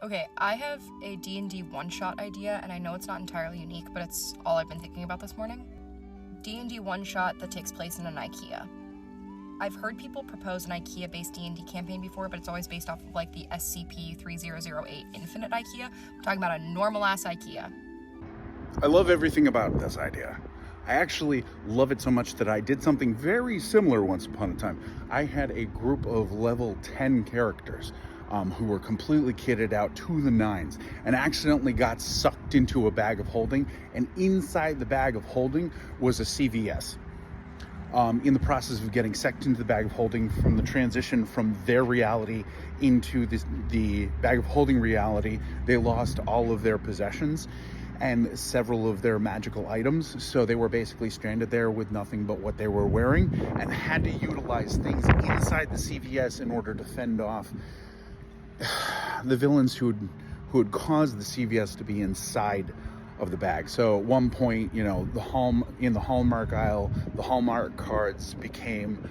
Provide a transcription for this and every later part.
Okay, I have a D&D one-shot idea, and I know it's not entirely unique, but it's all I've been thinking about this morning. D&D one-shot that takes place in an IKEA. I've heard people propose an IKEA-based D&D campaign before, but it's always based off of, like, the SCP-3008 Infinite IKEA. We're talking about a normal-ass IKEA. I love everything about this idea. I actually love it so much that I did something very similar once upon a time. I had a group of level 10 characters who were completely kitted out to the nines and accidentally got sucked into a bag of holding, and inside the bag of holding was a CVS. In the process of getting sucked into the bag of holding, from the transition from their reality into the bag of holding reality, they lost all of their possessions and several of their magical items. So they were basically stranded there with nothing but what they were wearing, and had to utilize things inside the CVS in order to fend off the villains who had caused the CVS to be inside of the bag. So at one point, you know, in the Hallmark aisle, the Hallmark cards became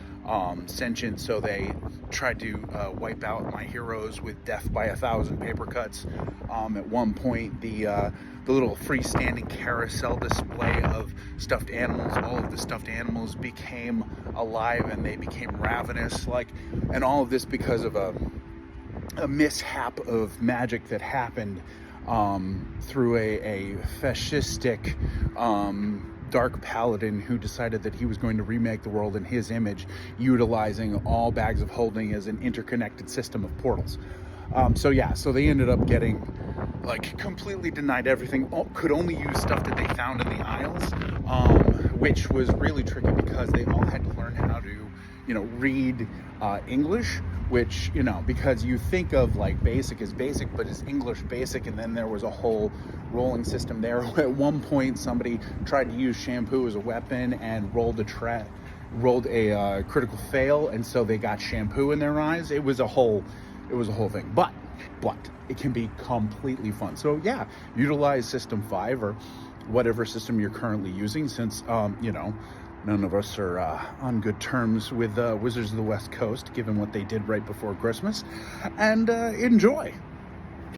sentient, so they tried to wipe out my heroes with death by 1,000 paper cuts. At one point, the little freestanding carousel display of stuffed animals, all of the stuffed animals became alive and they became ravenous, and all of this because of a mishap of magic that happened through a fascistic dark paladin who decided that he was going to remake the world in his image, utilizing all bags of holding as an interconnected system of portals. So they ended up getting completely denied everything, could only use stuff that they found in the aisles, which was really tricky because they all had to learn how to read English, which, because you think of basic as basic, but it's English basic, and then there was a whole rolling system there. At one point, somebody tried to use shampoo as a weapon and rolled a critical fail, and so they got shampoo in their eyes. It was a whole thing, but it can be completely fun. So yeah, utilize System 5 or whatever system you're currently using, since none of us are on good terms with Wizards of the West Coast, given what they did right before Christmas. And enjoy.